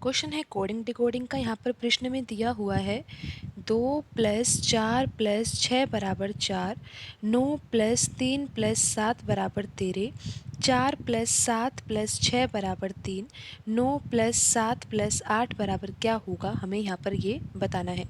Question है coding decoding का। यहाँ पर प्रश्न में दिया हुआ है 2+4+6 बराबर 4, 9+3+7 बराबर 13, 4+7+6 बराबर 3, 9+7+8 बराबर क्या होगा, हमें यहाँ पर ये बताना है।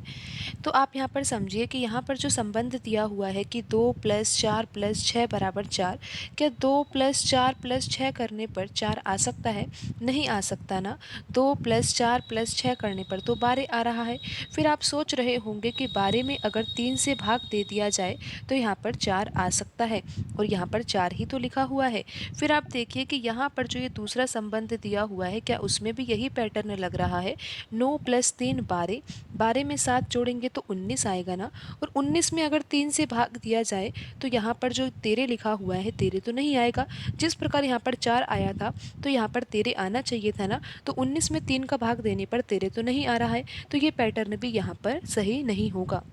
तो आप यहाँ पर समझिए कि यहाँ पर जो संबंध दिया हुआ है कि 2+4+6 बराबर 4, क्या 2+4+6 करने पर 4 आ सकता है? नहीं आ सकता ना। 2+4+6 करने पर तो 12 आ रहा है। फिर आप सोच रहे होंगे कि 12 में अगर 3 से भाग दे दिया जाए तो यहाँ पर 4 आ सकता है, और यहाँ पर 4 ही तो लिखा हुआ है। फिर आप देखिए कि यहाँ पर जो ये दूसरा संबंध दिया हुआ है, क्या उसमें भी यही पैटर्न लग रहा है। 9+3 12, 12 में 7 जोड़ेंगे तो 19 आएगा ना, और 19 में अगर 3 से भाग दिया जाए तो यहाँ पर जो 13 लिखा हुआ है 13 तो नहीं आएगा। जिस प्रकार यहाँ पर 4 आया था तो यहाँ पर 13 आना चाहिए था ना। तो 19 में 3 का भाग देने पर 13 तो नहीं आ रहा है, तो ये पैटर्न भी यहाँ पर सही नहीं होगा।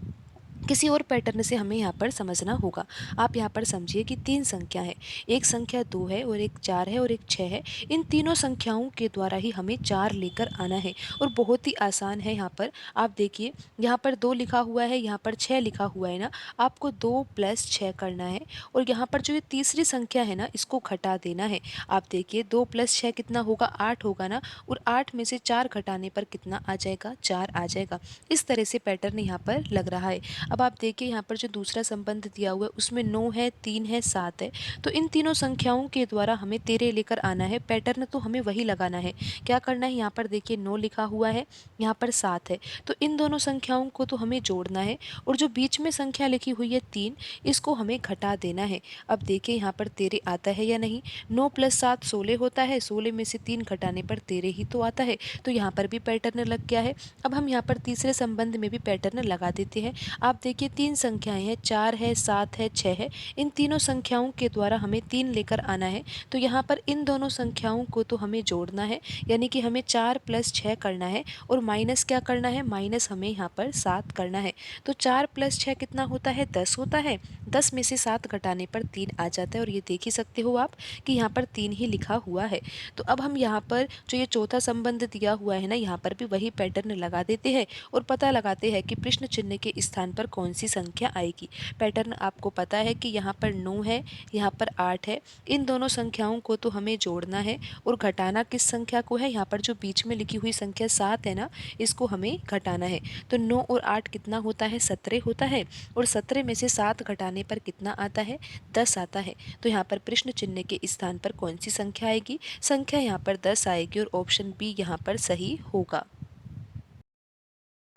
किसी और पैटर्न से हमें यहाँ पर समझना होगा। आप यहाँ पर समझिए कि 3 संख्या है, एक संख्या 2 है और एक 4 है और एक 6 है। इन तीनों संख्याओं के द्वारा ही हमें 4 लेकर आना है, और बहुत ही आसान है। यहाँ पर आप देखिए, यहाँ पर 2 लिखा हुआ है, यहाँ पर 6 लिखा हुआ है ना। आपको 2+6 करना है, और यहाँ पर जो ये तीसरी संख्या है ना, इसको घटा देना है। आप देखिए 2+6 कितना होगा, 8 होगा ना, और 8 में से 4 घटाने पर कितना आ जाएगा, 4 आ जाएगा। इस तरह से पैटर्न यहाँ पर लग रहा है। अब आप देखिए यहाँ पर जो दूसरा संबंध दिया हुआ है उसमें 9 है, 3 है, 7 है। तो इन तीनों संख्याओं के द्वारा हमें 13 लेकर आना है। पैटर्न तो हमें वही लगाना है। क्या करना है, यहाँ पर देखिए 9 लिखा हुआ है, यहाँ पर 7 है, तो इन दोनों संख्याओं को तो हमें जोड़ना है, और जो बीच में संख्या लिखी हुई है 3, इसको हमें घटा देना है। अब देखिए यहाँ पर 13 आता है या नहीं। 9+7 16 होता है, 16 में से 3 घटाने पर 13 ही तो आता है। तो यहाँ पर भी पैटर्न लग गया है। अब हम यहाँ पर तीसरे संबंध में भी पैटर्न लगा देते हैं। आप देखिए 3 संख्याएं हैं, 4 है, 7 है, 6 है। इन तीनों संख्याओं के द्वारा हमें 3 लेकर आना है। तो यहाँ पर इन दोनों संख्याओं को तो हमें जोड़ना है, यानी कि हमें 4+6 करना है, और माइनस क्या करना है, माइनस हमें यहाँ पर 7 करना है। तो 4+6 कितना होता है, 10 होता है। 10 में से 7 घटाने पर 3 आ जाता है, और ये देख ही सकते हो आप कि यहाँ पर 3 ही लिखा हुआ है। तो अब हम यहाँ पर जो ये चौथा संबंध दिया हुआ है ना, यहाँ पर भी वही पैटर्न लगा देते हैं, और पता लगाते हैं कि प्रश्न चिन्ह के स्थान पर कौन सी संख्या आएगी। पैटर्न आपको पता है कि यहाँ पर 9 है, यहाँ पर 8 है। इन दोनों संख्याओं को तो हमें जोड़ना है, और घटाना किस संख्या को है, यहाँ पर जो बीच में लिखी हुई संख्या 7 है ना, इसको हमें घटाना है। तो 9 और 8 कितना होता है, 17 होता है, और 17 में से 7 घटाने पर कितना आता है, 10 आता है। तो यहाँ पर प्रश्न चिन्ह के स्थान पर कौन सी संख्या आएगी, संख्या यहाँ पर 10 आएगी, और ऑप्शन बी यहाँ पर सही होगा।